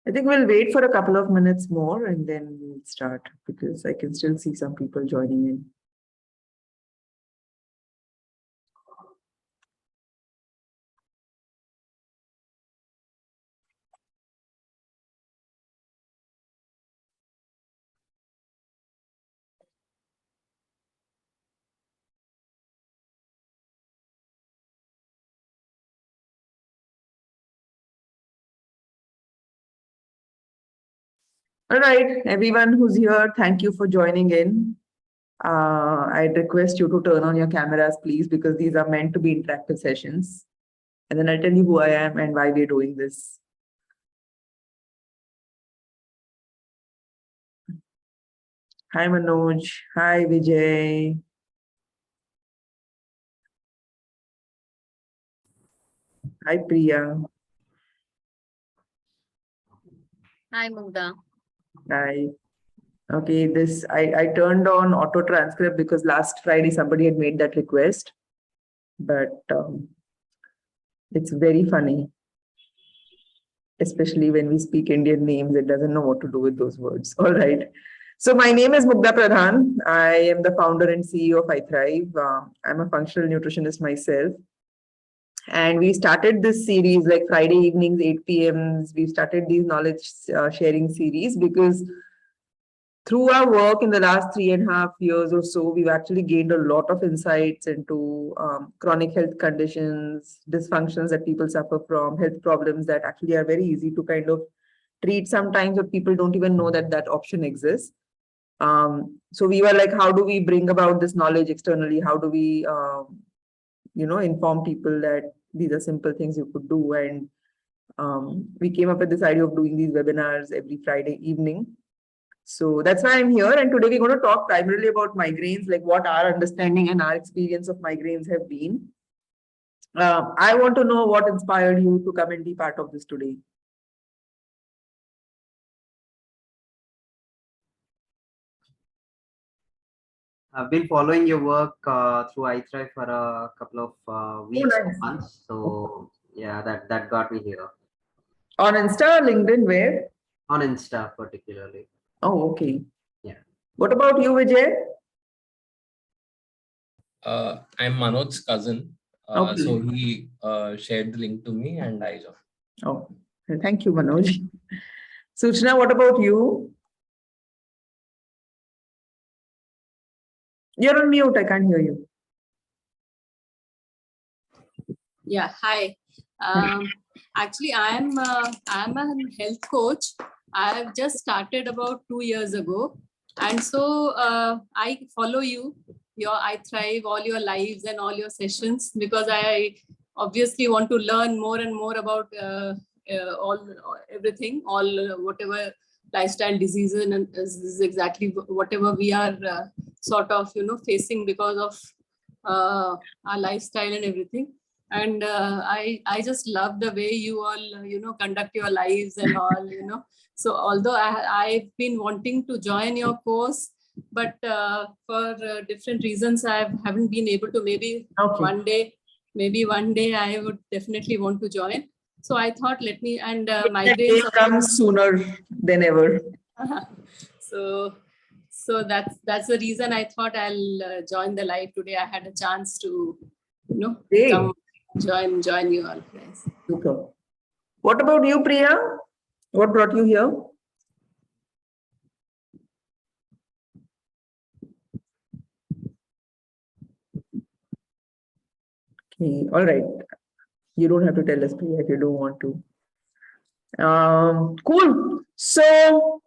I think we'll wait for a couple of minutes more and then we'll start because I can still see some people joining in. All right, everyone who's here, thank you for joining in. I'd request you to turn on your cameras, please, because these are meant to be interactive sessions. And then I'll tell you who I am and why we're doing this. Hi, Manoj. Hi, Vijay. Hi, Priya. Hi, Mugda. Hi. Okay, I turned on auto transcript because last Friday somebody had made that request, but it's very funny, especially when we speak Indian names. It doesn't know what to do with those words. All right. So my name is Mugda Pradhan. I am the founder and CEO of iThrive. I'm a functional nutritionist myself. And we started this series like Friday evenings, 8 p.m. We started these knowledge sharing series because through our work in the last 3.5 years or so, we've actually gained a lot of insights into chronic health conditions, dysfunctions that people suffer from, health problems that actually are very easy to kind of treat sometimes, but people don't even know that that option exists. So we were like, how do we bring about this knowledge externally? How do we, inform people that these are simple things you could do? And we came up with this idea of doing these webinars every Friday evening. So that's why I'm here. And today we're going to talk primarily about migraines, like what our understanding and our experience of migraines have been. I want to know what inspired you to come and be part of this today. I've been following your work through iThrive for a couple of weeks or months. So yeah, that got me here. On Insta or LinkedIn, where? On Insta particularly. Oh, okay. Yeah. What about you, Vijay? I'm Manoj's cousin. Okay. So he shared the link to me and I joined. Oh, thank you, Manoj. Suchna, what about you? You're on mute. I can't hear you. Yeah, hi. Actually, I'm a health coach. I've just started about 2 years ago. And so I follow you, I thrive all your lives and all your sessions because I obviously want to learn more and more about everything, whatever lifestyle diseases, and this is exactly whatever we are sort of, facing because of our lifestyle and everything. And I just love the way you all, conduct your lives and all, So although I've been wanting to join your course, but for different reasons, I haven't been able to. Maybe one day I would definitely want to join. So I thought, let me, and migraines come sooner than ever. So that's the reason I thought I'll join the live today. I had a chance to, come join you all, guys. Super. What about you, Priya? What brought you here? Okay, all right. You don't have to tell us, Priya, if you don't want to. Cool. So,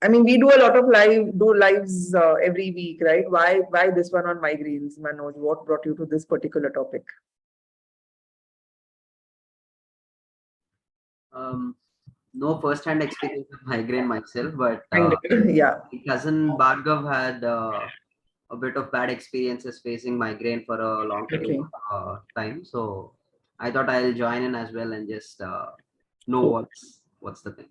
I mean, we do a lot of lives every week, right? Why this one on migraines, Manoj? What brought you to this particular topic? No first-hand experience of migraine myself, but yeah, my cousin Bhargav had a bit of bad experiences facing migraine for a long period of time. So I thought I'll join in as well and just know what's the thing.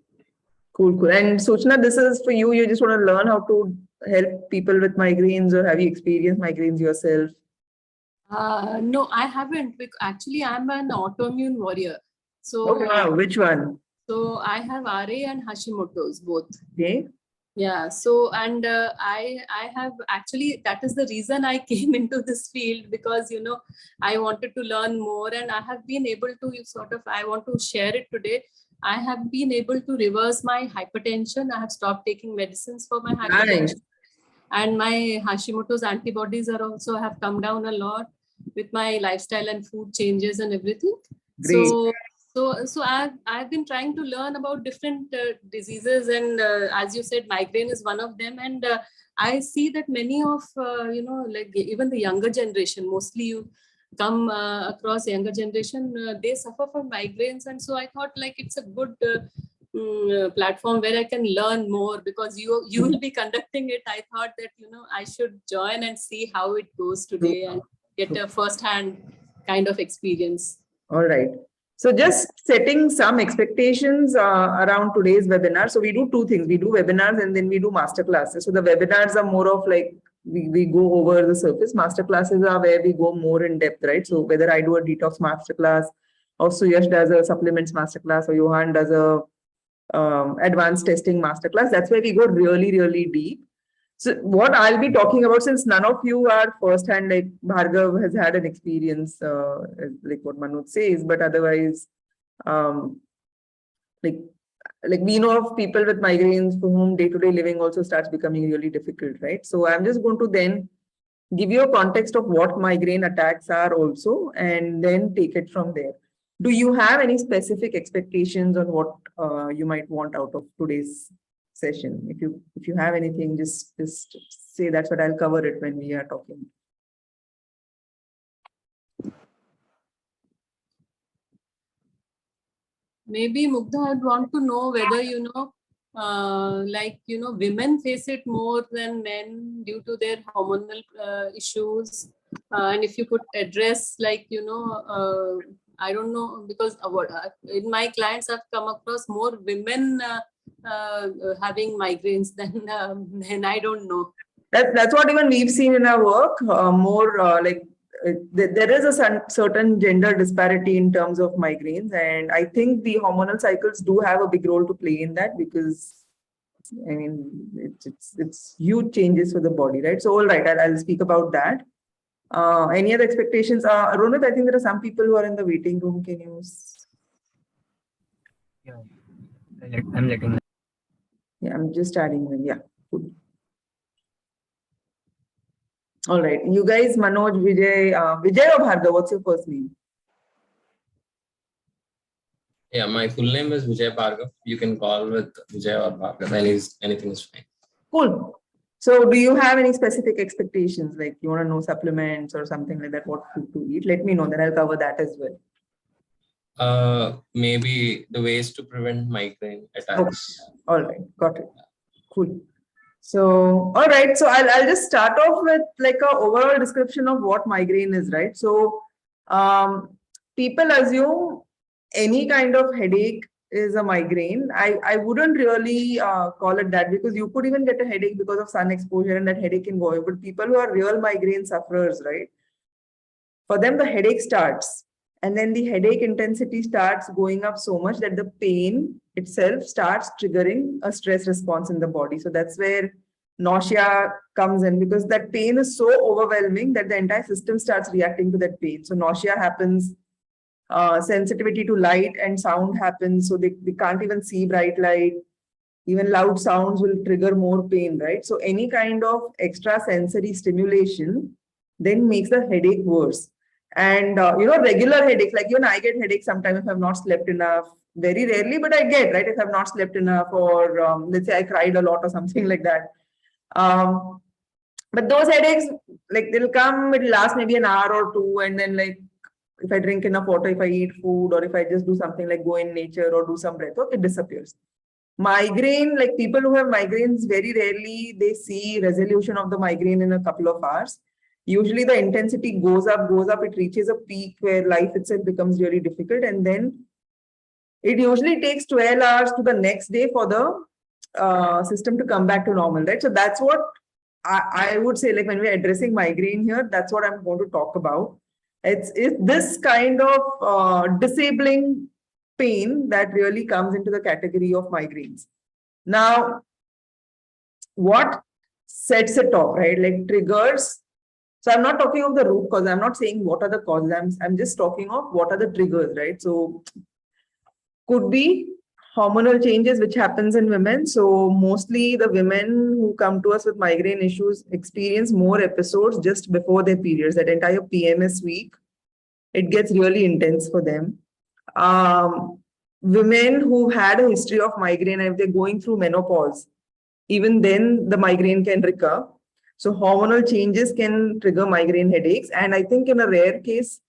Cool. And Suchna, this is for you. You just want to learn how to help people with migraines, or have you experienced migraines yourself? No, I haven't. Actually, I'm an autoimmune warrior. So wow, which one? So I have RA and Hashimoto's both. Okay. Yeah. So, and I have actually, that is the reason I came into this field, because, you know, I wanted to learn more, and I have been able to sort of, I want to share it today. I have been able to reverse my hypertension. I have stopped taking medicines for my hypertension. Nice. And my Hashimoto's antibodies are also have come down a lot with my lifestyle and food changes and everything. Great. So I've been trying to learn about different diseases, and as you said, migraine is one of them. And I see that many of you know, like even the younger generation, mostly you come across younger generation, they suffer from migraines, and so I thought like it's a good platform where I can learn more, because you will be conducting it. I thought that, you know, I should join and see how it goes today and get a first-hand kind of experience. All right. So just setting some expectations around today's webinar. So we do two things. We do webinars and then we do master classes. So the webinars are more of like we go over the surface. Master classes are where we go more in depth, right? So whether I do a detox master class, or Suyash does a supplements master class, or Johan does a advanced testing masterclass, that's where we go really, really deep. So what I'll be talking about, since none of you are firsthand, like Bhargav has had an experience, like what Manoj says, but otherwise, like we know of people with migraines for whom day-to-day living also starts becoming really difficult, right? So I'm just going to then give you a context of what migraine attacks are also, and then take it from there. Do you have any specific expectations on what you might want out of today's session? If you have anything, just say that's what I'll cover it when we are talking. Maybe Mugdha, I'd want to know whether, you know, like, you know, women face it more than men due to their hormonal issues. And if you could address, like, you know, I don't know, because in my clients, I've come across more women having migraines than men. I don't know. That's what even we've seen in our work. More like there is a certain gender disparity in terms of migraines, and I think the hormonal cycles do have a big role to play in that, because I mean it's huge changes for the body, right? So all right, I'll speak about that. Any other expectations? Ronit, I think there are some people who are in the waiting room. Can you? Yeah, I'm letting them. Yeah, I'm just adding them. Yeah, good. All right, you guys, Manoj, Vijay or Bhargav, what's your first name? Yeah, my full name is Vijay Bhargav. You can call with Vijay or Bhargav. Anything is fine. Cool. So do you have any specific expectations? Like you want to know supplements or something like that, what food to eat? Let me know, then I'll cover that as well. Maybe the ways to prevent migraine attacks. Okay. All right, got it. Cool. So, all right. So I'll just start off with like a overall description of what migraine is, right? So people assume any kind of headache is a migraine. I wouldn't really call it that, because you could even get a headache because of sun exposure and that headache can go away. But people who are real migraine sufferers, right? For them, the headache starts, and then the headache intensity starts going up so much that the pain itself starts triggering a stress response in the body. So that's where nausea comes in, because that pain is so overwhelming that the entire system starts reacting to that pain. So nausea happens, sensitivity to light and sound happens. So they can't even see bright light. Even loud sounds will trigger more pain, right? So any kind of extra sensory stimulation then makes the headache worse. And you know, regular headaches, like even I get headaches sometimes if I've not slept enough. Very rarely, but I get, right, if I've not slept enough, or let's say I cried a lot or something like that. But those headaches, like they'll come, it'll last maybe an hour or two, and then like if I drink enough water, if I eat food, or if I just do something like go in nature or do some breath work, it disappears. Migraine, like people who have migraines, very rarely they see resolution of the migraine in a couple of hours. Usually the intensity goes up, it reaches a peak where life itself becomes really difficult. And then it usually takes 12 hours to the next day for the system to come back to normal, right? So that's what I would say, like when we're addressing migraine here, that's what I'm going to talk about. It's this kind of disabling pain that really comes into the category of migraines. Now, what sets it off, right? Like triggers. So I'm not talking of the root cause. I'm not saying what are the causes. I'm just talking of what are the triggers, right? So could be hormonal changes which happens in women. So mostly the women who come to us with migraine issues experience more episodes just before their periods. That entire PMS week, it gets really intense for them. Women who had a history of migraine, if they're going through menopause, even then the migraine can recur. So hormonal changes can trigger migraine headaches. And I think in a rare case,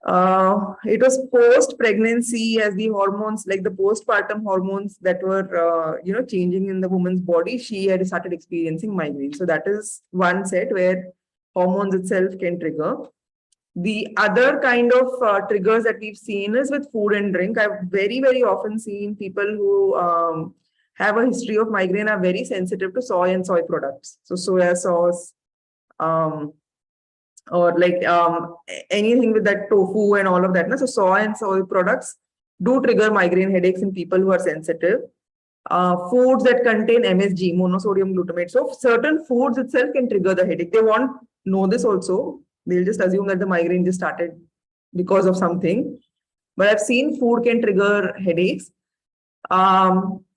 it was post-pregnancy as the hormones, like the postpartum hormones that were, changing in the woman's body, she had started experiencing migraine. So that is one set where hormones itself can trigger. The other kind of triggers that we've seen is with food and drink. I've very, very often seen people who have a history of migraine are very sensitive to soy and soy products. So soya sauce, or like anything with that tofu and all of that. So soy and soy products do trigger migraine headaches in people who are sensitive. Foods that contain MSG, monosodium glutamate. So certain foods itself can trigger the headache. They won't know this also. They'll just assume that the migraine just started because of something. But I've seen food can trigger headaches.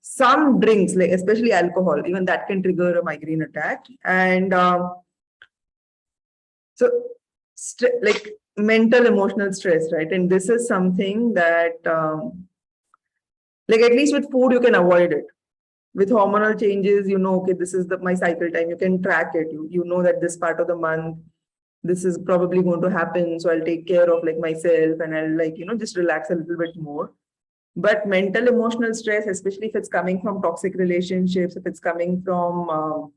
Some drinks, like especially alcohol, even that can trigger a migraine attack. And so like mental emotional stress, right? And this is something that like at least with food you can avoid it. With hormonal changes, okay, this is my cycle time, you can track it. You know that this part of the month this is probably going to happen, so I'll take care of like myself and I'll like just relax a little bit more. But mental emotional stress, especially if it's coming from toxic relationships, if it's coming from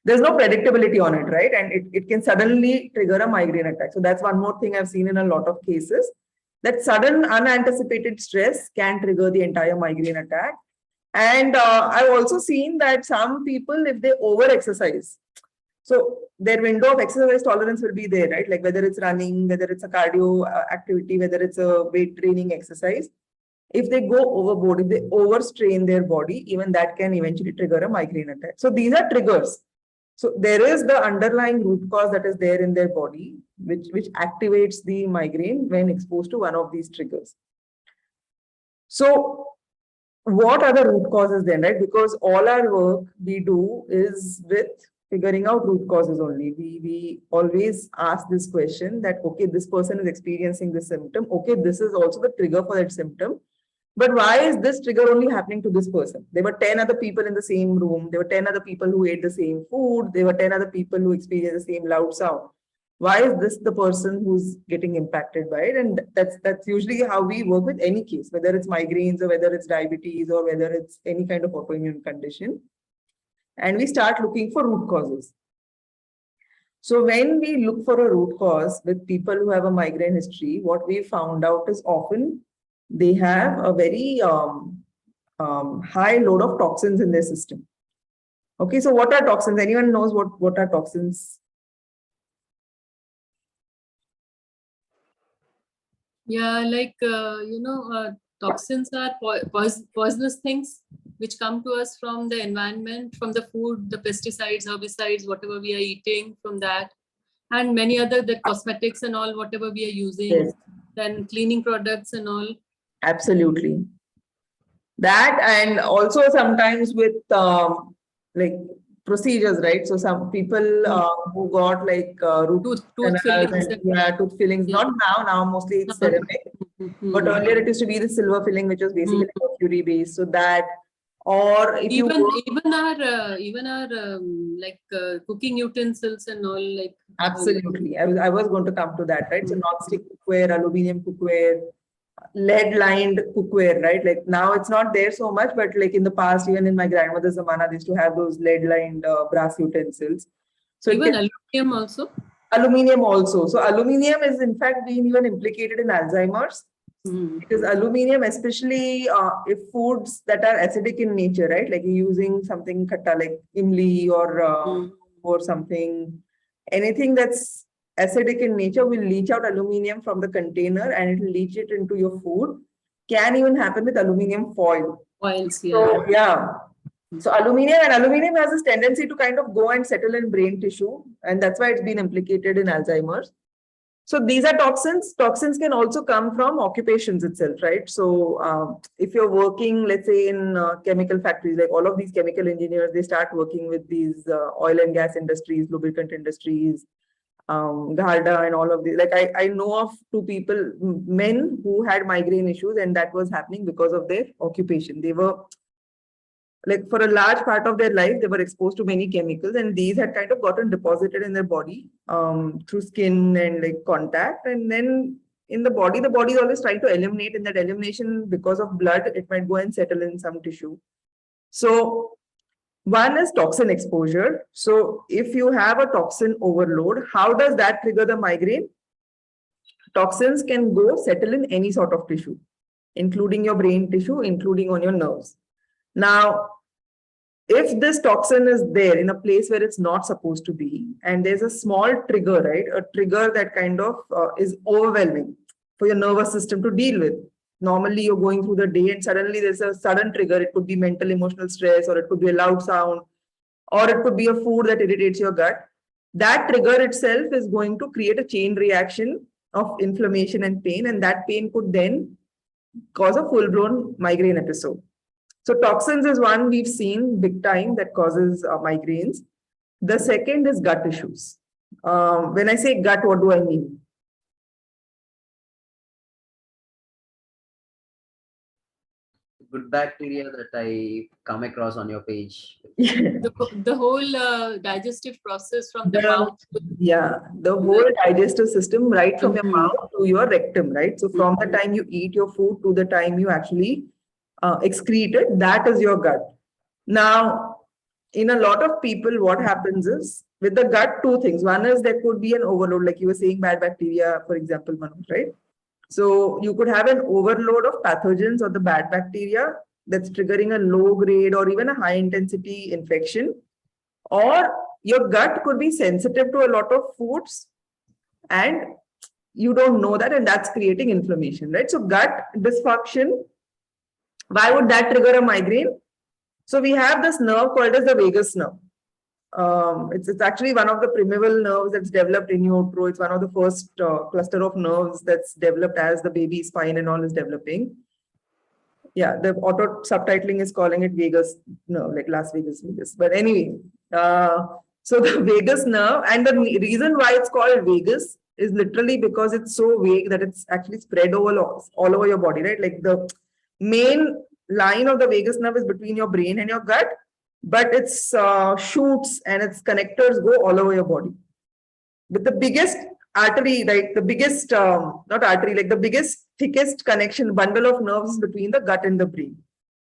there's no predictability on it, right? And it can suddenly trigger a migraine attack. So that's one more thing I've seen in a lot of cases, that sudden unanticipated stress can trigger the entire migraine attack. And I've also seen that some people, if they over exercise, so their window of exercise tolerance will be there, right? Like whether it's running, whether it's a cardio activity, whether it's a weight training exercise. If they go overboard, if they overstrain their body, even that can eventually trigger a migraine attack. So these are triggers. So there is the underlying root cause that is there in their body, which activates the migraine when exposed to one of these triggers. So what are the root causes then, right? Because all our work we do is with figuring out root causes only. We always ask this question that, okay, this person is experiencing this symptom. Okay, this is also the trigger for that symptom. But why is this trigger only happening to this person? There were 10 other people in the same room. There were 10 other people who ate the same food. There were 10 other people who experienced the same loud sound. Why is this the person who's getting impacted by it? And that's usually how we work with any case, whether it's migraines or whether it's diabetes or whether it's any kind of autoimmune condition. And we start looking for root causes. So when we look for a root cause with people who have a migraine history, what we found out is often they have a very high load of toxins in their system. Okay, so what are toxins? Anyone knows what are toxins? Yeah, like, toxins are poisonous things which come to us from the environment, from the food, the pesticides, herbicides, whatever we are eating, from that, and many other, the cosmetics and all, whatever we are using, Yes. then cleaning products and all. Absolutely. That, and also sometimes with like procedures, right? So some people who got like root Tooth fillings. tooth fillings. Yeah. Not now mostly it's ceramic. But earlier it used to be the silver filling, which was basically mercury based. So that, or if even you our like cooking utensils and all, like. absolutely, I was going to come to that, right? So non-stick cookware, aluminium cookware, lead lined cookware, right? Like now it's not there so much, but like in the past, even in my grandmother's zamana, they used to have those lead lined brass utensils. So Even aluminium also. Aluminium also. So aluminium is in fact being even implicated in Alzheimer's. Because aluminium, especially if foods that are acidic in nature, right? Like using something khatta like imli or something, anything that's acidic in nature will leach out aluminum from the container and it will leach it into your food. Can even happen with aluminum foil. Oils, yeah. So yeah. So aluminum has this tendency to kind of go and settle in brain tissue, and that's why it's been implicated in Alzheimer's. So these are toxins. Toxins can also come from occupations itself, right? So if you're working, let's say in chemical factories, like all of these chemical engineers, they start working with these oil and gas industries, lubricant industries, Garda and all of these. Like I know of two people, men who had migraine issues, and that was happening because of their occupation. They were like for a large part of their life, they were exposed to many chemicals, and these had kind of gotten deposited in their body through skin and like contact. And then in the body is always trying to eliminate. In that elimination, because of blood, it might go and settle in some tissue. So one is toxin exposure. So if you have a toxin overload, how does that trigger the migraine? Toxins can go settle in any sort of tissue, including your brain tissue, including on your nerves. Now, if this toxin is there in a place where it's not supposed to be, and there's a small trigger, right? A trigger that kind of is overwhelming for your nervous system to deal with. Normally, you're going through the day and suddenly there's a sudden trigger. It could be mental, emotional stress, or it could be a loud sound, or it could be a food that irritates your gut. That trigger itself is going to create a chain reaction of inflammation and pain, and that pain could then cause a full-blown migraine episode. So toxins is one we've seen big time that causes migraines. The second is gut issues. When I say gut, what do I mean? Good bacteria that I come across on your page. The whole digestive process from the mouth. Yeah, the whole digestive system, right from your mouth to your rectum, right? So from the time you eat your food to the time you actually excrete it, that is your gut. Now, in a lot of people, what happens is with the gut, two things. One is there could be an overload, like you were saying, bad bacteria, for example, Manoj, right? So you could have an overload of pathogens or the bad bacteria that's triggering a low grade or even a high intensity infection. Or your gut could be sensitive to a lot of foods and you don't know that, and that's creating inflammation, right? So gut dysfunction, why would that trigger a migraine? So we have this nerve called as the vagus nerve. It's actually one of the primeval nerves that's developed in utero. It's one of the first cluster of nerves that's developed as the baby spine and all is developing. Yeah, the auto subtitling is calling it vagus nerve, like Las Vegas, Vegas. But anyway, so the vagus nerve, and the reason why it's called vagus is literally because it's so vague that it's actually spread all over your body, right? Like the main line of the vagus nerve is between your brain and your gut, but its shoots and its connectors go all over your body. But the biggest artery, like the biggest, not artery, like the biggest, thickest connection, bundle of nerves between the gut and the brain.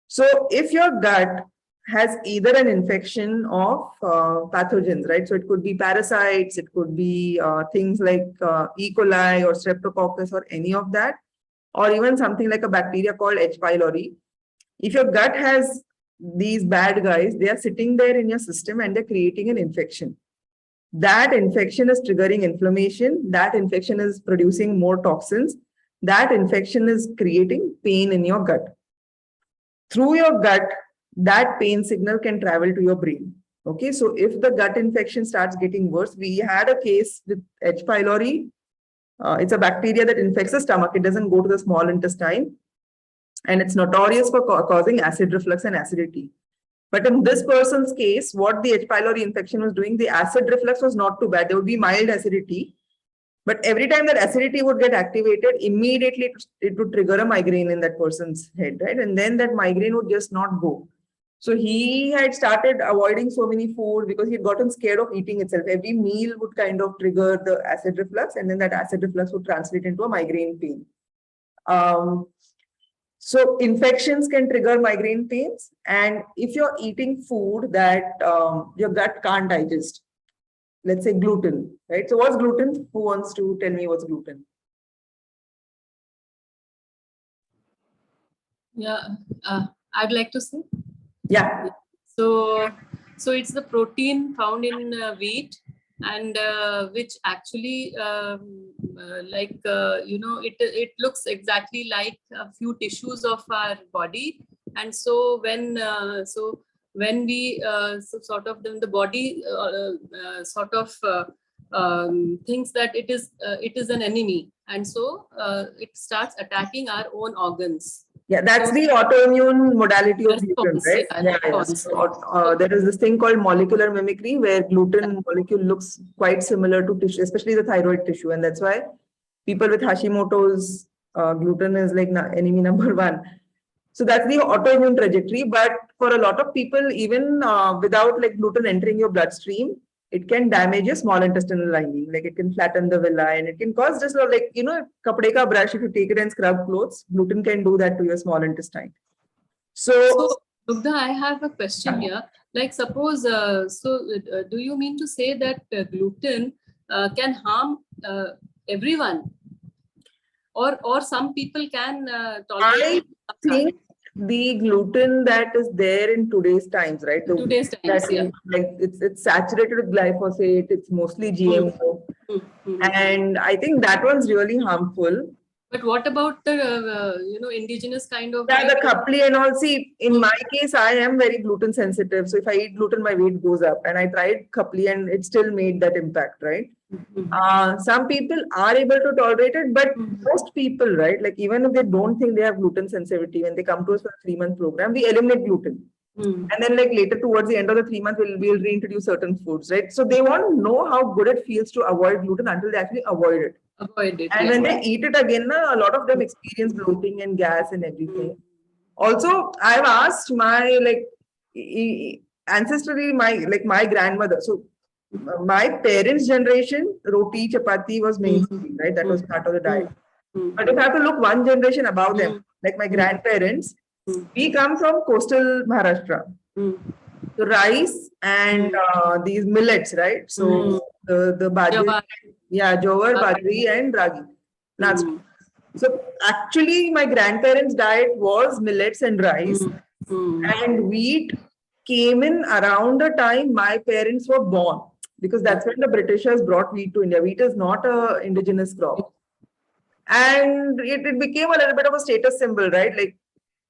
So if your gut has either an infection of pathogens, right? So it could be parasites, it could be things like E. coli or Streptococcus or any of that, or even something like a bacteria called H. pylori. If your gut has these bad guys, they are sitting there in your system and they're creating an infection. That infection is triggering inflammation. That infection is producing more toxins. That infection is creating pain in your gut. Through your gut, that pain signal can travel to your brain. Okay, so if the gut infection starts getting worse, we had a case with H. pylori. It's a bacteria that infects the stomach. It doesn't go to the small intestine. And it's notorious for causing acid reflux and acidity. But in this person's case, what the H. pylori infection was doing, the acid reflux was not too bad. There would be mild acidity. But every time that acidity would get activated, immediately it would trigger a migraine in that person's head, right? And then that migraine would just not go. So he had started avoiding so many food because he had gotten scared of eating itself. Every meal would kind of trigger the acid reflux, and then that acid reflux would translate into a migraine pain. So infections can trigger migraine pains. And if you're eating food that your gut can't digest, let's say gluten, right? So what's gluten? Who wants to tell me what's gluten? Yeah, I'd like to say. Yeah. So it's the protein found in wheat, and which actually it looks exactly like a few tissues of our body. And so when we sort of then the body thinks that it is an enemy, and so it starts attacking our own organs. Yeah, that's So the autoimmune modality of gluten, response, right? yeah, response. Yes. There is this thing called molecular mimicry where gluten molecule looks quite similar to tissue, especially the thyroid tissue. And that's why people with Hashimoto's, gluten is like enemy number one. So that's the autoimmune trajectory. But for a lot of people, even without like gluten entering your bloodstream, it can damage your small intestinal lining. Like it can flatten the villi and it can cause just like, kapde ka brush, if you take it and scrub clothes, gluten can do that to your small intestine. So, Mugdha, I have a question here. Like, suppose, do you mean to say that gluten can harm everyone? Or some people can tolerate it? I think the gluten that is there in today's times, right? Today's times, yeah. Like it's saturated with glyphosate, it's mostly GMO. And I think that one's really harmful. But what about the indigenous kind of? Yeah, the kapli and all. See, in my case, I am very gluten sensitive. So if I eat gluten, my weight goes up. And I tried kapli and it still made that impact, right? Some people are able to tolerate it, but most people, right? Like even if they don't think they have gluten sensitivity, when they come to us for a 3-month program, we eliminate gluten. And then like later towards the end of the 3 months, we'll reintroduce certain foods, right? So they want to know how good it feels to avoid gluten until they actually avoid it. And when they eat it again, a lot of them experience bloating and gas and everything. Also, I've asked my ancestrally, my grandmother. So my parents' generation, roti, chapati was mainstream, right? That was part of the diet. But if I have to look one generation above them, like my grandparents, we come from coastal Maharashtra. So rice and these millets, right? So the bajri, jowar, bajri and ragi. So actually my grandparents' diet was millets and rice, and wheat came in around the time my parents were born, because that's when the Britishers brought wheat to India. Wheat is not an indigenous crop. And it became a little bit of a status symbol, right? Like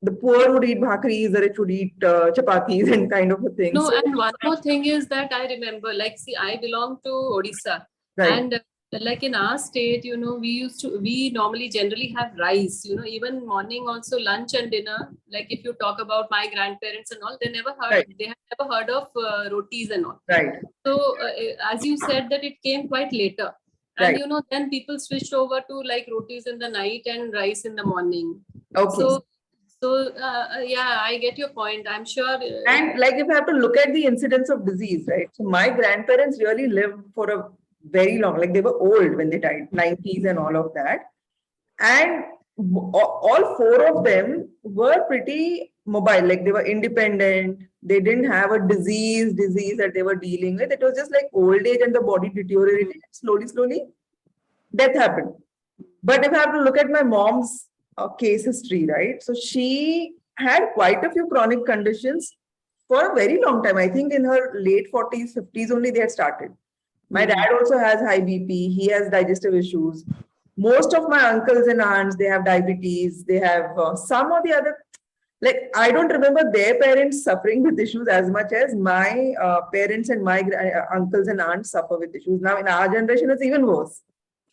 the poor would eat bhakris, the rich would eat chapatis and kind of a thing. No, and one more thing is that I remember, like, see, I belong to Odisha. Right. And like in our state, we normally generally have rice, even morning also, lunch and dinner. Like if you talk about my grandparents and all, they have never heard of rotis and all. Right. So as you said that it came quite later. And then people switched over to like rotis in the night and rice in the morning. Okay. So I get your point. I'm sure. And like if I have to look at the incidence of disease, right? So my grandparents really lived for a very long, like they were old when they died, 90s and all of that. And all 4 of them were pretty mobile, like they were independent. They didn't have a disease that they were dealing with. It was just like old age and the body deteriorated slowly. Death happened. But if I have to look at my mom's case history, right? So she had quite a few chronic conditions for a very long time. I think in her late 40s, 50s only they had started. My dad also has high BP. He has digestive issues. Most of my uncles and aunts, they have diabetes. They have some or the other. Like, I don't remember their parents suffering with issues as much as my parents and my uncles and aunts suffer with issues. Now, in our generation, it's even worse.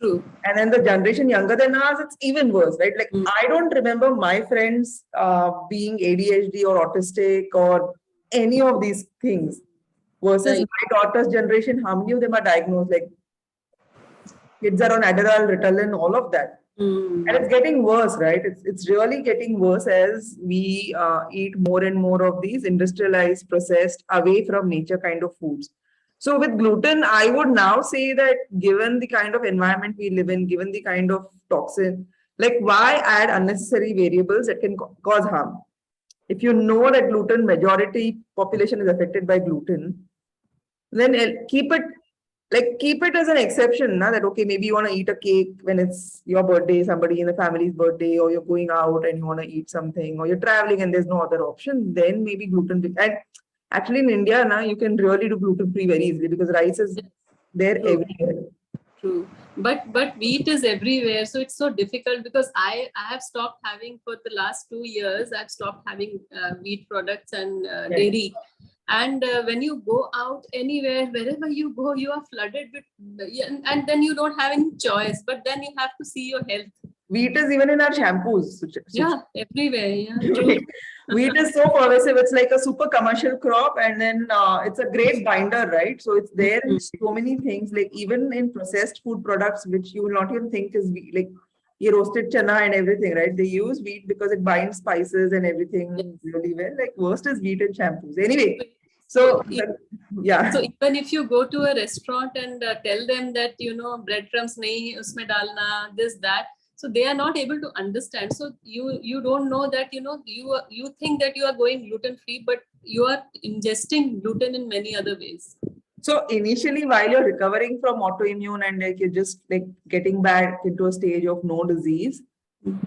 True. And then the generation younger than ours, it's even worse, right? Like, I don't remember my friends being ADHD or autistic or any of these things. Versus my daughter's generation, how many of them are diagnosed? Like, kids are on Adderall, Ritalin, all of that. And it's getting worse, right? It's really getting worse as we eat more and more of these industrialized, processed, away from nature kind of foods. So with gluten, I would now say that given the kind of environment we live in, given the kind of toxin, like why add unnecessary variables that can cause harm? If you know that gluten, majority population is affected by gluten, then keep it as an exception, that okay, maybe you want to eat a cake when it's your birthday, somebody in the family's birthday, or you're going out and you want to eat something, or you're traveling and there's no other option, then maybe gluten. And actually in India now you can really do gluten free very easily because rice is They're True. everywhere. True, but wheat is everywhere, so it's so difficult because I have stopped having for the last 2 years. I've stopped having wheat products and dairy. And when you go out anywhere, wherever you go, you are flooded with, and then you don't have any choice. But then you have to see your health. Wheat is even in our shampoos. Yeah, everywhere. Yeah, true. Wheat is so pervasive. It's like a super commercial crop, and then it's a great binder, right? So it's there in so many things, like even in processed food products, which you will not even think is wheat, like your roasted chana and everything, right? They use wheat because it binds spices and everything really well. Like worst is wheat in shampoos. Anyway, so yeah. So even if you go to a restaurant and tell them that breadcrumbs nahi usme dalna, this that. So they are not able to understand. So you don't know that you think that you are going gluten free, but you are ingesting gluten in many other ways. So initially, while you're recovering from autoimmune and like you're just like getting back into a stage of no disease,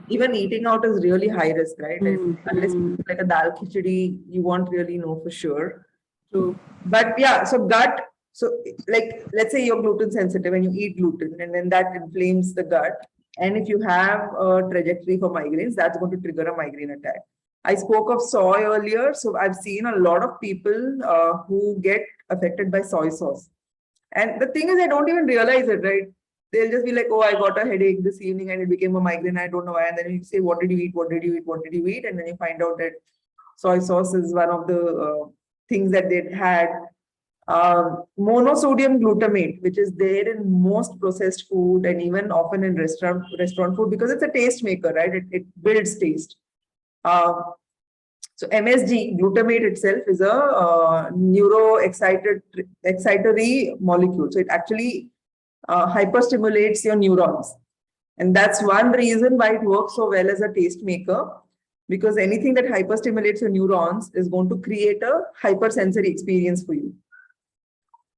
even eating out is really high risk, right? Unless like a dal khichdi, you won't really know for sure. True. But yeah, so gut. So like let's say you're gluten sensitive and you eat gluten, and then that inflames the gut. And if you have a trajectory for migraines, that's going to trigger a migraine attack. I spoke of soy earlier. So I've seen a lot of people who get affected by soy sauce. And the thing is, I don't even realize it, right? They'll just be like, oh, I got a headache this evening and it became a migraine. I don't know why. And then you say, what did you eat? What did you eat? What did you eat? And then you find out that soy sauce is one of the things that they'd had. Monosodium glutamate, which is there in most processed food and even often in restaurant food, because it's a taste maker, right? It builds taste. So MSG, glutamate itself, is a excitatory molecule. So it actually hyperstimulates your neurons. And that's one reason why it works so well as a taste maker, because anything that hyperstimulates your neurons is going to create a hypersensory experience for you.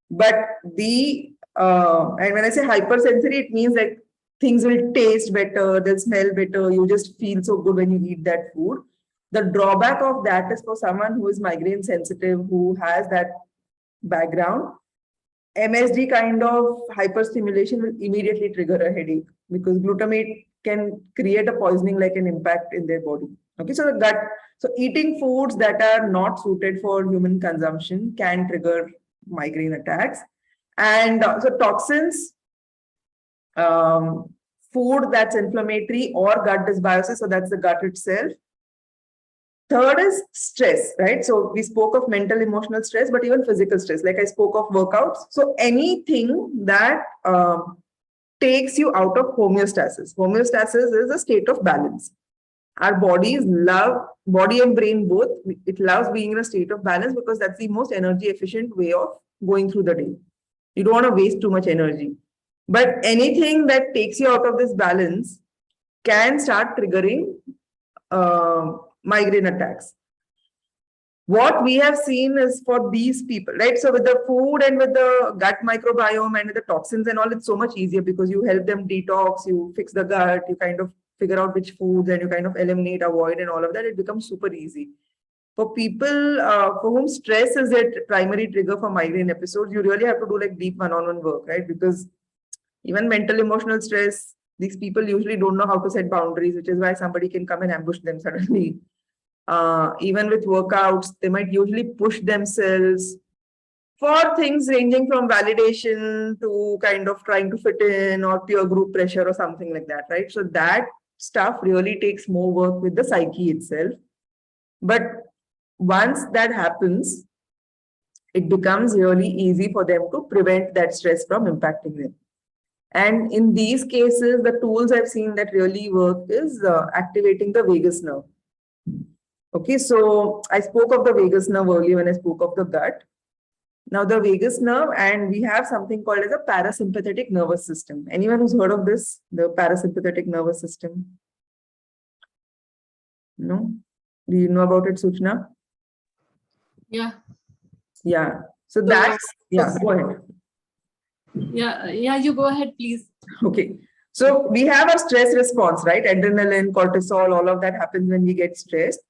But and when I say hypersensory, it means like things will taste better, they'll smell better, you just feel so good when you eat that food. The drawback of that is for someone who is migraine sensitive, who has that background, MSG kind of hyperstimulation will immediately trigger a headache because glutamate can create a poisoning like an impact in their body. Okay, so the gut, so eating foods that are not suited for human consumption can trigger migraine attacks. And so toxins, food that's inflammatory or gut dysbiosis, so that's the gut itself. Third is stress, right? So we spoke of mental, emotional stress, but even physical stress, like I spoke of workouts. So anything that takes you out of homeostasis. Homeostasis is a state of balance. Our bodies love, body and brain both, it loves being in a state of balance because that's the most energy efficient way of going through the day. You don't want to waste too much energy. But anything that takes you out of this balance can start triggering migraine attacks. What we have seen is for these people, right? So with the food and with the gut microbiome and with the toxins and all, it's so much easier because you help them detox, you fix the gut, you kind of figure out which foods and you kind of eliminate, avoid and all of that. It becomes super easy. For people for whom stress is a primary trigger for migraine episodes, you really have to do like deep one-on-one work, right? Because even mental, emotional stress, these people usually don't know how to set boundaries, which is why somebody can come and ambush them suddenly. Even with workouts, they might usually push themselves for things ranging from validation to kind of trying to fit in or peer group pressure or something like that, right? So that stuff really takes more work with the psyche itself. But once that happens, it becomes really easy for them to prevent that stress from impacting them. And in these cases, the tools I've seen that really work is activating the vagus nerve. Okay, so I spoke of the vagus nerve earlier when I spoke of the gut. Now the vagus nerve, and we have something called as a parasympathetic nervous system. Anyone who's heard of this, the parasympathetic nervous system? No? Do you know about it, Suchna? Yeah. Yeah. So that's, yeah, go ahead. Yeah, you go ahead, please. Okay. So we have a stress response, right? Adrenaline, cortisol, all of that happens when we get stressed.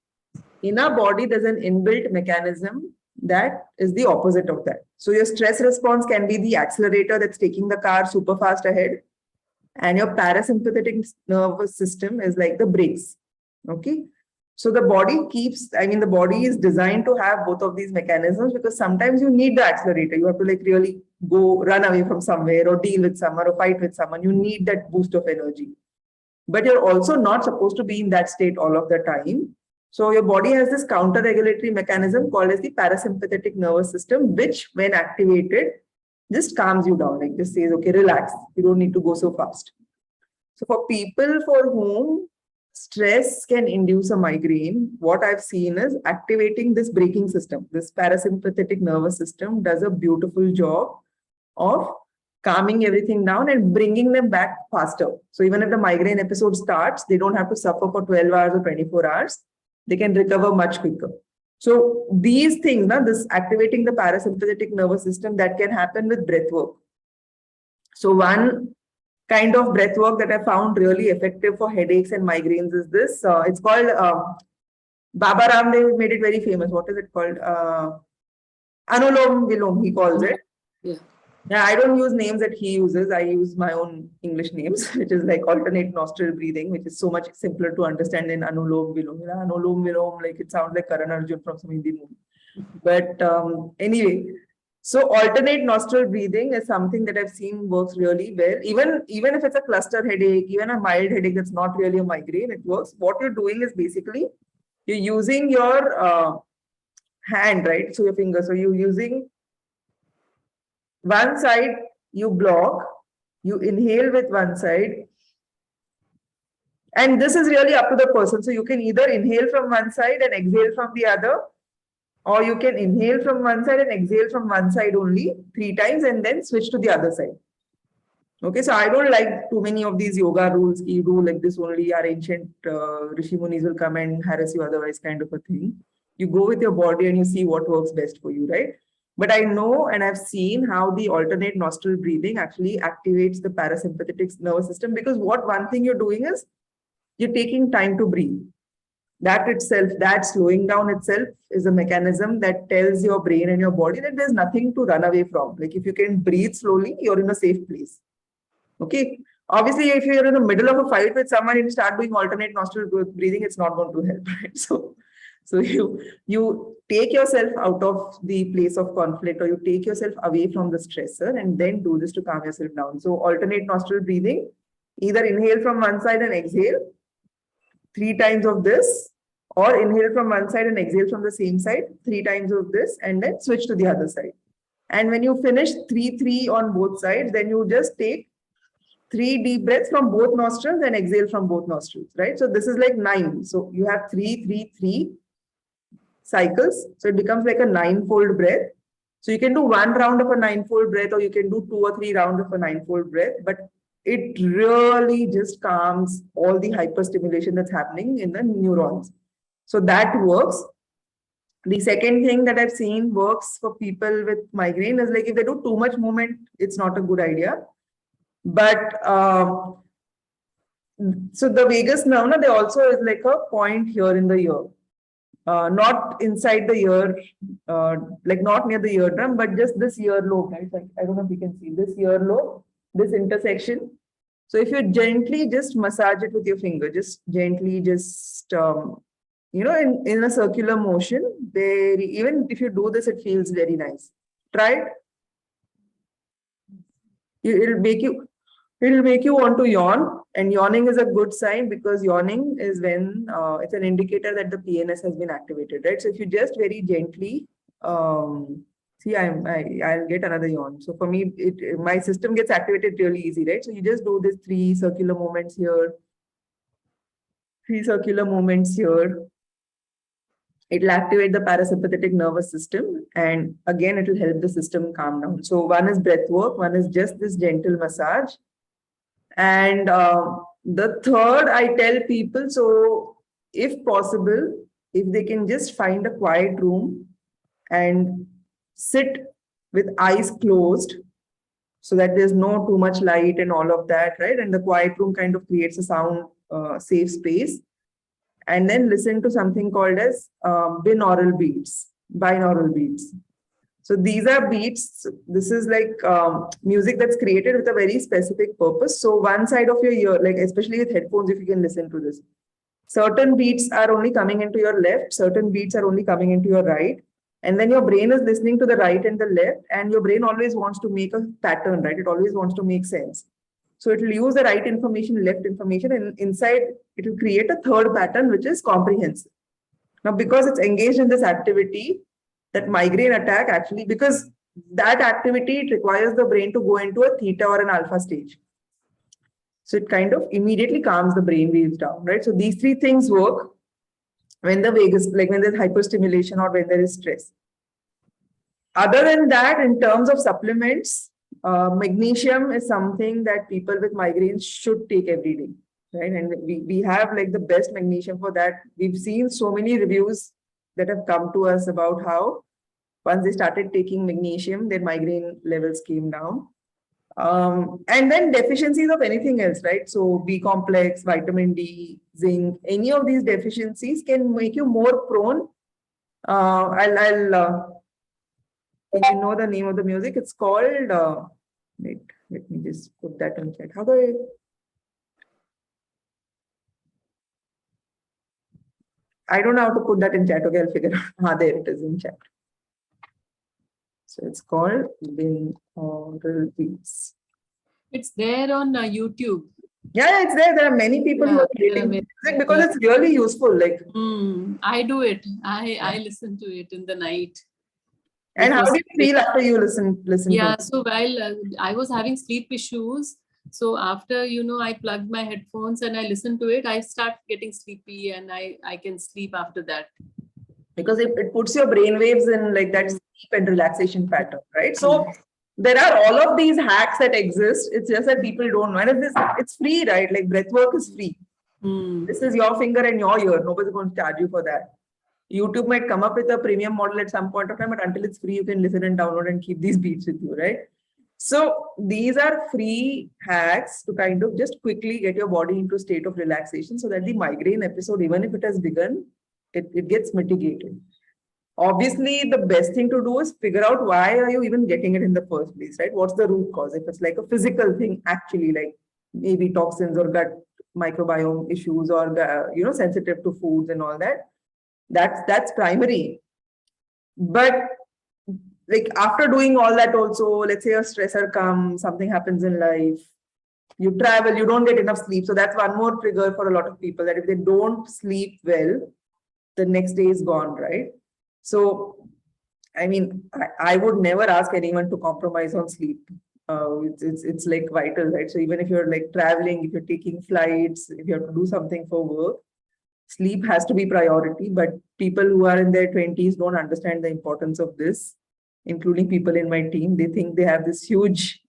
In our body, there's an inbuilt mechanism that is the opposite of that. So your stress response can be the accelerator that's taking the car super fast ahead. And your parasympathetic nervous system is like the brakes. Okay. So the body the body is designed to have both of these mechanisms, because sometimes you need the accelerator. You have to like really go run away from somewhere or deal with someone or fight with someone. You need that boost of energy. But you're also not supposed to be in that state all of the time. So your body has this counter-regulatory mechanism called as the parasympathetic nervous system, which when activated, just calms you down, like just says, okay, relax. You don't need to go so fast. So for people for whom stress can induce a migraine, what I've seen is activating this braking system. This parasympathetic nervous system does a beautiful job of calming everything down and bringing them back faster. So even if the migraine episode starts, they don't have to suffer for 12 hours or 24 hours. They can recover much quicker. So these things, this activating the parasympathetic nervous system, that can happen with breath work. So one kind of breath work that I found really effective for headaches and migraines is this. It's called Baba Ramdev made it very famous. What is it called? Anulom Vilom, he calls it. Yeah, I don't use names that he uses. I use my own English names, which is like alternate nostril breathing, which is so much simpler to understand in Anulom Vilom. Anulom Vilom, like it sounds like Karan Arjun from some Hindi movie. But anyway, so alternate nostril breathing is something that I've seen works really well. Even if it's a cluster headache, even a mild headache that's not really a migraine, it works. What you're doing is basically you're using your hand, right? So your finger. So you're using one side, you block, you inhale with one side. And this is really up to the person. So you can either inhale from one side and exhale from the other, or you can inhale from one side and exhale from one side only 3 times and then switch to the other side. Okay, so I don't like too many of these yoga rules. You do like this only, our ancient Rishi Munis will come and harass you otherwise, kind of a thing. You go with your body and you see what works best for you, right? But I know and I've seen how the alternate nostril breathing actually activates the parasympathetic nervous system, because one thing you're doing is you're taking time to breathe. That itself, that slowing down itself is a mechanism that tells your brain and your body that there's nothing to run away from. Like if you can breathe slowly, you're in a safe place. Okay. Obviously, if you're in the middle of a fight with someone and you start doing alternate nostril breathing, it's not going to help, right? So you take yourself out of the place of conflict, or you take yourself away from the stressor and then do this to calm yourself down. So alternate nostril breathing, either inhale from one side and exhale 3 times of this, or inhale from one side and exhale from the same side 3 times of this, and then switch to the other side. And when you finish 3 on both sides, then you just take 3 deep breaths from both nostrils and exhale from both nostrils, right? So this is like 9. So you have 3 cycles. So it becomes like a 9-fold breath. So you can do 1 round of a 9-fold breath, or you can do 2 or 3 rounds of a 9-fold breath, but it really just calms all the hyperstimulation that's happening in the neurons. So that works. The second thing that I've seen works for people with migraine is like if they do too much movement, it's not a good idea. But so the vagus nerve, there also is like a point here in the ear. Not inside the ear, like not near the eardrum, but just this earlobe, right? Like, I don't know if you can see this earlobe, this intersection. So if you gently just massage it with your finger, just gently, just, in a circular motion, even if you do this, it feels very nice. Try it. It'll make you want to yawn, and yawning is a good sign, because yawning is when it's an indicator that the PNS has been activated, right? So if you just very gently, see, I'll get another yawn. So for me, my system gets activated really easy, right? So you just do this 3 circular movements here, 3 circular movements here. It'll activate the parasympathetic nervous system, and again, it will help the system calm down. So one is breath work, one is just this gentle massage. And the third, I tell people, so if possible, if they can just find a quiet room and sit with eyes closed, so that there's no too much light and all of that, right? And the quiet room kind of creates a sound safe space. And then listen to something called as binaural beats. So these are beats. This is like music that's created with a very specific purpose. So one side of your ear, like especially with headphones, if you can listen to this, certain beats are only coming into your left, certain beats are only coming into your right. And then your brain is listening to the right and the left, and your brain always wants to make a pattern, right? It always wants to make sense. So it will use the right information, left information, and inside it will create a third pattern, which is comprehensive. Now, because it's engaged in this activity, that migraine attack actually, because that activity, it requires the brain to go into a theta or an alpha stage. So it kind of immediately calms the brain waves down, right? So these three things work when the vagus, like when there's hyperstimulation or when there is stress. Other than that, in terms of supplements, magnesium is something that people with migraines should take every day, right? And we have like the best magnesium for that. We've seen so many reviews that have come to us about how once they started taking magnesium, their migraine levels came down. And then deficiencies of anything else, right? So B complex, vitamin D, zinc, any of these deficiencies can make you more prone. If you know the name of the music, it's called, wait, let me just put that in chat. How do I don't know how to put that in chat. Okay, I'll figure out. There it is in chat. So it's called binaural beats. It's there on YouTube. Yeah, it's there. There are many people who are creating music because it's really useful. Like, I do it. I listen to it in the night. And how do you feel after you listen Yeah, to it? so while I was having sleep issues, so after, I plugged my headphones and I listened to it, I start getting sleepy and I can sleep after that. Because it puts your brain waves in like that sleep and relaxation pattern, right? So there are all of these hacks that exist. It's just that people don't know. And it's free, right? Like breath work is free. This is your finger and your ear. Nobody's going to charge you for that. YouTube might come up with a premium model at some point of time, but until it's free, you can listen and download and keep these beats with you, right? So these are free hacks to kind of just quickly get your body into a state of relaxation so that the migraine episode, even if it has begun, it gets mitigated. Obviously, the best thing to do is figure out why are you even getting it in the first place, right? What's the root cause? If it's like a physical thing, actually, like maybe toxins or gut microbiome issues or, sensitive to foods and all that, that's primary. But like after doing all that also, let's say a stressor comes, something happens in life, you travel, you don't get enough sleep. So that's one more trigger for a lot of people, that if they don't sleep well, the next day is gone, right? So, I mean, I would never ask anyone to compromise on sleep. It's like vital, right? So even if you're like traveling, if you're taking flights, if you have to do something for work, sleep has to be priority. But people who are in their 20s don't understand the importance of this, including people in my team. They think they have this huge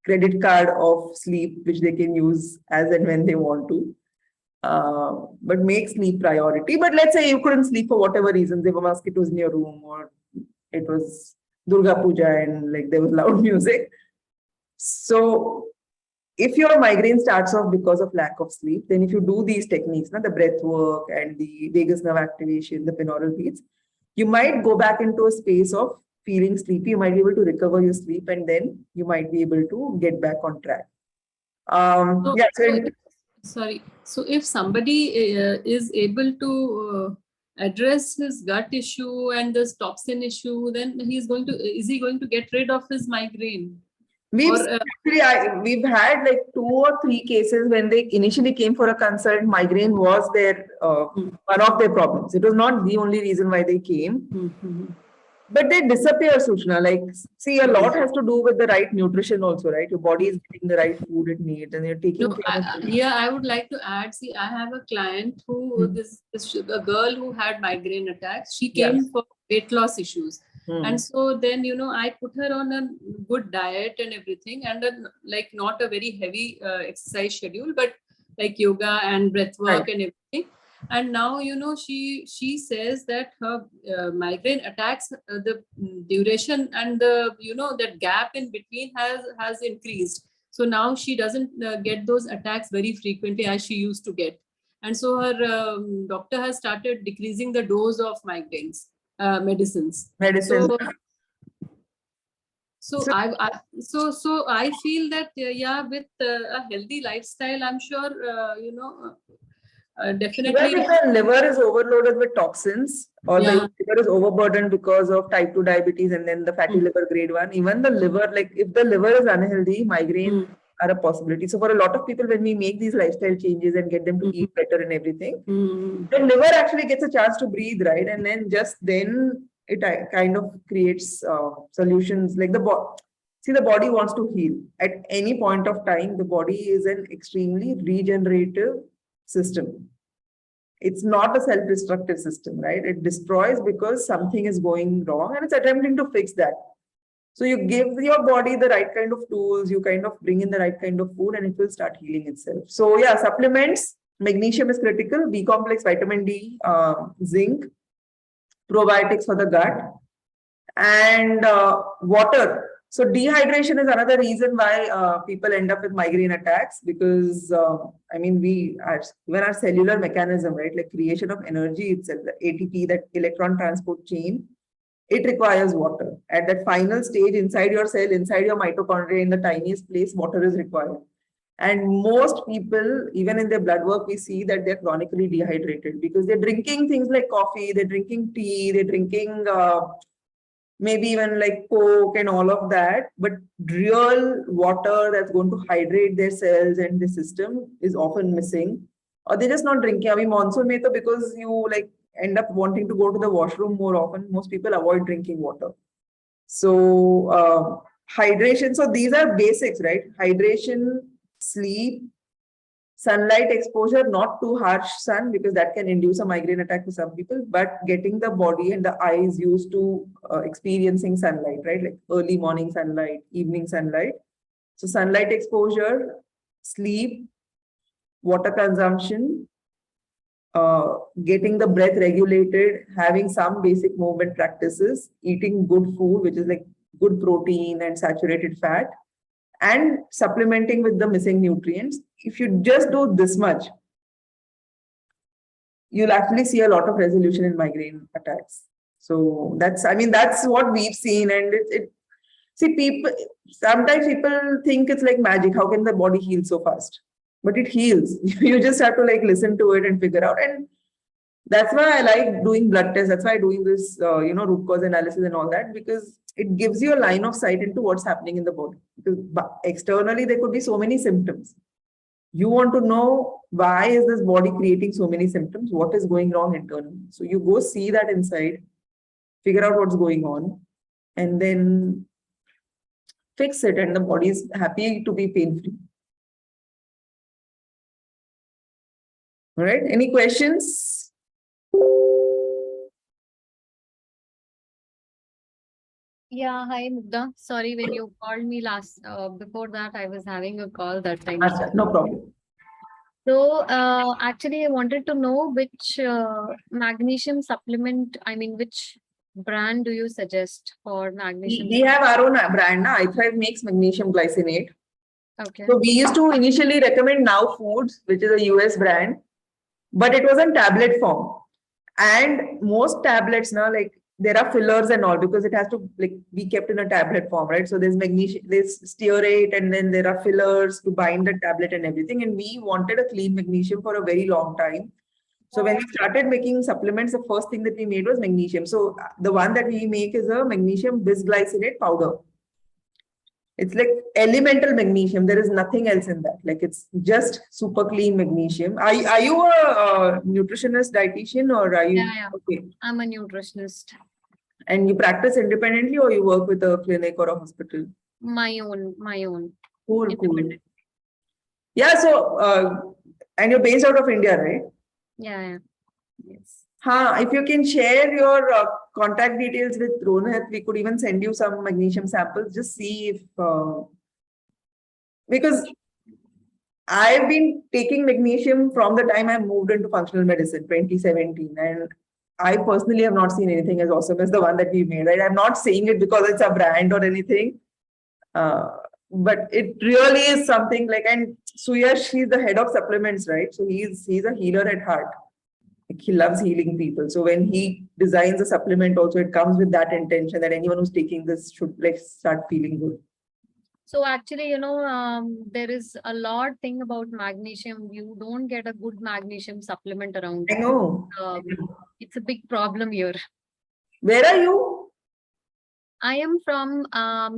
credit card of sleep, which they can use as and when they want to. But make sleep priority. But let's say you couldn't sleep for whatever reason. There were mosquitoes in your room, or it was Durga Puja and like there was loud music. So if your migraine starts off because of lack of sleep, then if you do these techniques, the breath work and the vagus nerve activation, the binaural beats, you might go back into a space of feeling sleepy. You might be able to recover your sleep, and then you might be able to get back on track. So if somebody is able to address his gut issue and this toxin issue, then is he going to get rid of his migraine? We've had like 2 or 3 cases when they initially came for a consult. Migraine was their one of their problems. It was not the only reason why they came. But they disappear, Sushna. Like, see, a lot has to do with the right nutrition also, right? Your body is getting the right food it needs, and you're taking care of it. Yeah, I would like to add, see, I have a client who, a girl who had migraine attacks. She came for weight loss issues. And so then, I put her on a good diet and everything, and like not a very heavy exercise schedule, but like yoga and breath work and everything. And now, she says that her migraine attacks, the duration and the, that gap in between has increased. So now she doesn't get those attacks very frequently as she used to get. And so her doctor has started decreasing the dose of migraines medicines. So, So I feel that with a healthy lifestyle, I'm sure definitely. Even if the liver is overloaded with toxins, or the liver is overburdened because of type 2 diabetes and then the fatty liver grade 1, even the liver, like if the liver is unhealthy, migraine are a possibility. So for a lot of people, when we make these lifestyle changes and get them to eat better and everything, the liver actually gets a chance to breathe, right? And then it kind of creates solutions like the body. See, the body wants to heal. At any point of time, the body is an extremely regenerative system. It's not a self-destructive system, right? It destroys because something is going wrong and it's attempting to fix that. So you give your body the right kind of tools, you kind of bring in the right kind of food and it will start healing itself. So yeah, supplements, magnesium is critical, B complex, vitamin D, zinc, probiotics for the gut, and water. So dehydration is another reason why people end up with migraine attacks, because even our cellular mechanism, right, like creation of energy itself, the ATP, that electron transport chain, it requires water. At that final stage, inside your cell, inside your mitochondria, in the tiniest place, water is required. And most people, even in their blood work, we see that they're chronically dehydrated because they're drinking things like coffee, they're drinking tea, they're drinking maybe even like Coke and all of that. But real water that's going to hydrate their cells and the system is often missing. Or they're just not drinking. I mean, monsoon mein toh because you like end up wanting to go to the washroom more often, most people avoid drinking water. So hydration. So these are basics, right? Hydration, sleep, sunlight exposure, not too harsh sun because that can induce a migraine attack to some people, but getting the body and the eyes used to experiencing sunlight, right? Like early morning sunlight, evening sunlight. So sunlight exposure, sleep, water consumption, getting the breath regulated, having some basic movement practices, eating good food, which is like good protein and saturated fat, and supplementing with the missing nutrients. If you just do this much, you'll actually see a lot of resolution in migraine attacks. So that's what we've seen. And sometimes people think it's like magic. How can the body heal so fast? But it heals. You just have to like listen to it and figure out. And that's why I like doing blood tests. That's why I'm doing this, root cause analysis and all that, because it gives you a line of sight into what's happening in the body. Because externally, there could be so many symptoms. You want to know why is this body creating so many symptoms? What is going wrong internally? So you go see that inside, figure out what's going on, and then fix it. And the body is happy to be pain-free. All right. Any questions? Yeah, hi Mugdha. Sorry, when you called me last, before that, I was having a call that time. No problem. So, actually, I wanted to know which magnesium supplement, which brand do you suggest for magnesium? We have our own brand. iThrive makes magnesium glycinate. Okay. So we used to initially recommend Now Foods, which is a US brand, but it was in tablet form. And most tablets now, like there are fillers and all because it has to like be kept in a tablet form, right? So there's magnesium, there's stearate, and then there are fillers to bind the tablet and everything. And we wanted a clean magnesium for a very long time. So when we started making supplements, the first thing that we made was magnesium. So the one that we make is a magnesium bisglycinate powder. It's like elemental magnesium. There is nothing else in that. Like it's just super clean magnesium. Are you a nutritionist, dietitian, or are you? Yeah. Okay. I'm a nutritionist. And you practice independently, or you work with a clinic or a hospital? My own. Cool. Yeah. So, and you're based out of India, right? Yeah. Yes. If you can share your contact details with Rohit, we could even send you some magnesium samples. Just see if, because I've been taking magnesium from the time I moved into functional medicine, 2017, and I personally have not seen anything as awesome as the one that we made. Right? I'm not saying it because it's a brand or anything, but it really is something like. And Suyash, he's the head of supplements, right? So he's a healer at heart. He loves healing people. So when he designs a supplement also, it comes with that intention that anyone who's taking this should like start feeling good. So actually, there is a lot thing about magnesium. You don't get a good magnesium supplement around. I know. It's a big problem here. Where are you? I am from, a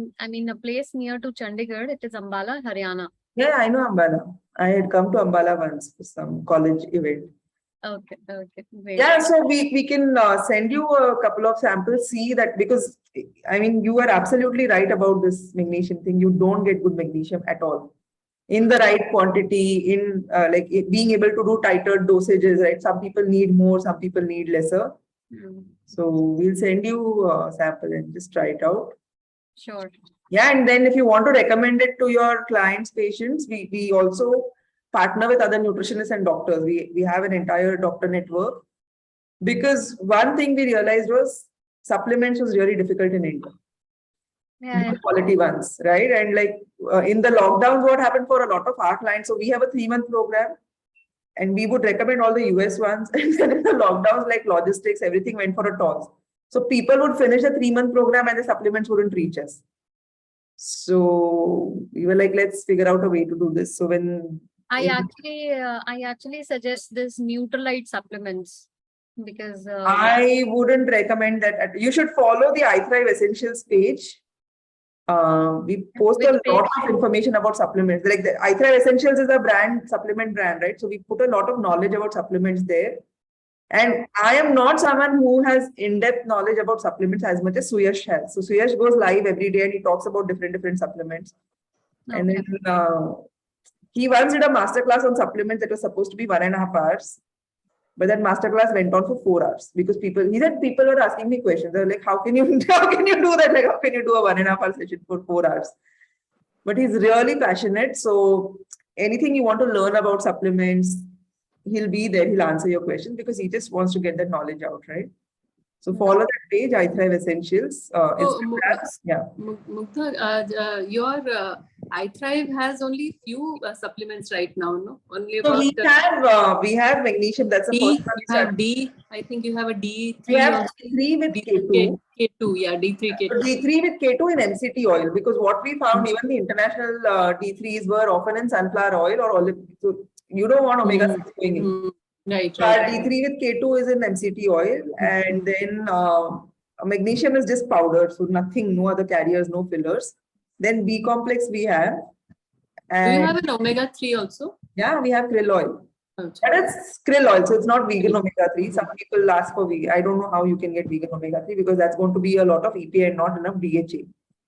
place near to Chandigarh. It is Ambala, Haryana. Yeah, I know Ambala. I had come to Ambala once for some college event. Okay, great. Yeah, so we can send you a couple of samples, see that, because I mean, you are absolutely right about this magnesium thing. You don't get good magnesium at all in the right quantity, in being able to do tighter dosages, right? Some people need more, some people need lesser. So we'll send you a sample and just try it out. Sure. Yeah, and then if you want to recommend it to your clients, patients, we also partner with other nutritionists and doctors. We have an entire doctor network, because one thing we realized was supplements was really difficult in India. Yeah. Good quality ones, right? And in the lockdowns, what happened for a lot of our clients? So we have a 3-month program, and we would recommend all the US ones. And then in the lockdowns, like logistics, everything went for a toss. So people would finish the 3-month program and the supplements wouldn't reach us. So we were like, let's figure out a way to do this. So when I actually suggest this Neutralite supplements because I wouldn't recommend that. You should follow the iThrive Essentials page. We post Which a lot page? of information about supplements. Like the iThrive Essentials is a brand, supplement brand, right? So we put a lot of knowledge about supplements there. And I am not someone who has in-depth knowledge about supplements as much as Suyash has. So Suyash goes live every day and he talks about different supplements. And then he once did a masterclass on supplements that was supposed to be 1.5 hours. But that masterclass went on for 4 hours because he said people were asking me questions. They were like, how can you do that? Like, how can you do a 1.5 hour session for 4 hours? But he's really passionate. So anything you want to learn about supplements, he'll be there. He'll answer your question because he just wants to get that knowledge out, right? So follow that page, iThrive Essentials. Mugdha, your iThrive has only few supplements right now, no? Only So about we have magnesium. That's the D. first one. You have D. I think you have a D3. We have D3 with K2. K2, yeah, D3, K2. D3 with K2 in MCT oil, because what we found, even the international D3s were often in sunflower oil or olive. So you don't want omega-6 going in. Right. Our D3 with K2 is in MCT oil, and then magnesium is just powdered, so nothing, no other carriers, no fillers. Then B complex we have. And do you have an omega-3 also? Yeah, we have krill oil. But it's krill oil, so it's not vegan omega-3. Some people ask for vegan. I don't know how you can get vegan omega-3 because that's going to be a lot of EPA and not enough DHA.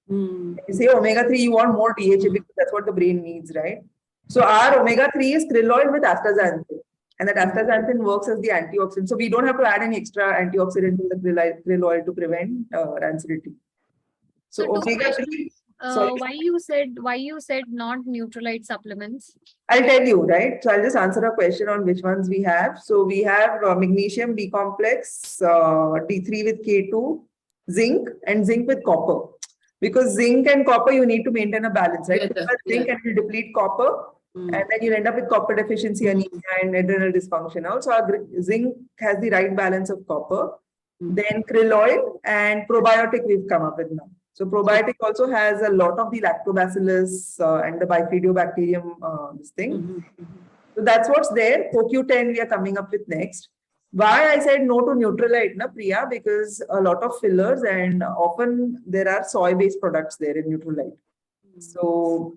If you say omega-3, you want more DHA because that's what the brain needs, right? So our omega-3 is krill oil with astaxanthin. And that astaxanthin works as the antioxidant. So we don't have to add any extra antioxidant in the krill oil to prevent rancidity. So omega-3. why you said not Neutralite supplements? I'll tell you, right? So I'll just answer a question on which ones we have. So we have magnesium B complex, D3 with K2, zinc, and zinc with copper. Because zinc and copper, you need to maintain a balance, right? Zinc and will deplete copper, and then you'll end up with copper deficiency, anemia, and adrenal dysfunction. Also, our zinc has the right balance of copper. Then krill oil and probiotic we've come up with now. So probiotic also has a lot of the lactobacillus and the bifidobacterium, this thing. So that's what's there. CoQ10 we are coming up with next. Why I said no to Neutralite, na Priya? Because a lot of fillers and often there are soy-based products there in Neutralite. So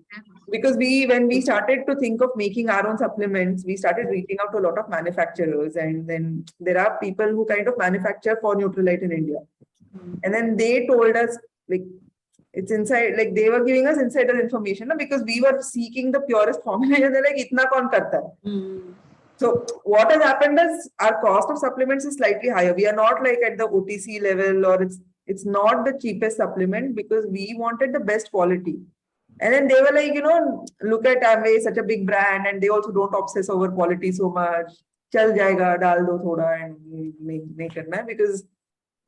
because when we started to think of making our own supplements, we started reaching out to a lot of manufacturers, and then there are people who kind of manufacture for Neutralite in India. And then they told us, like, it's inside, like they were giving us insider information because we were seeking the purest formulation. They're like, itna kaun karta hai? So what has happened is our cost of supplements is slightly higher. We are not like at the OTC level, or it's not the cheapest supplement because we wanted the best quality. And then they were like, look at Amway, such a big brand, and they also don't obsess over quality so much. Chal jayega, dal do thoda, and nahi karna hai, because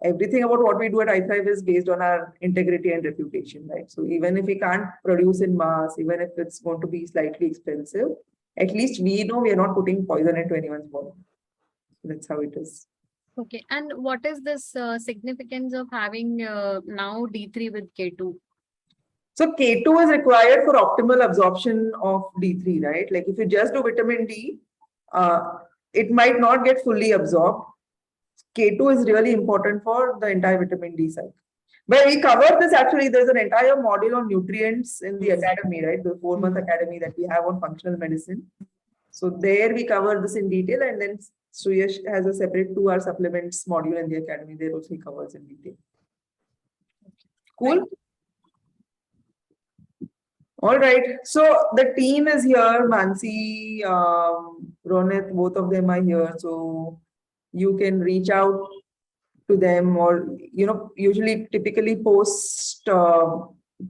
everything about what we do at iThrive is based on our integrity and reputation, right? So even if we can't produce in mass, even if it's going to be slightly expensive, at least we know we are not putting poison into anyone's body. That's how it is. Okay, and what is this significance of having now D3 with K2? So K2 is required for optimal absorption of D3, right? Like if you just do vitamin D, it might not get fully absorbed. K2 is really important for the entire vitamin D cycle. But we covered this actually, there's an entire module on nutrients in the academy, right? The 4-month academy that we have on functional medicine. So there we cover this in detail, and then Suyash has a separate 2-hour supplements module in the academy. There also he covers in detail. Cool. All right. So the team is here. Mansi, Ronit, both of them are here. So you can reach out to them, or usually typically post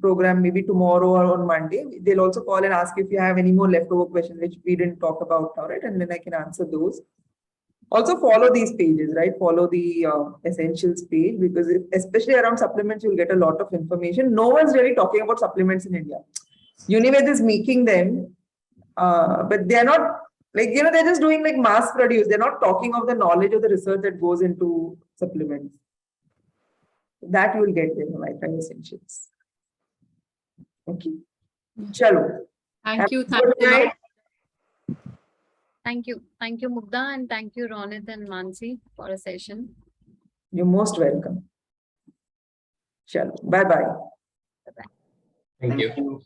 program maybe tomorrow or on Monday. They'll also call and ask if you have any more leftover questions which we didn't talk about now, right? And then I can answer those. Also follow these pages, right? Follow the essentials page, because especially around supplements, you'll get a lot of information. No one's really talking about supplements in India. Unimed is making them, but they're not like, they're just doing like mass produce. They're not talking of the knowledge of the research that goes into supplements. That you will get in iThrive Essentials. Okay. Chalo. Thank you. Have a good night. Thank you. Thank you, Mugdha, and thank you, Ronit and Mansi, for a session. You're most welcome. Chalo. Bye-bye. Thank you.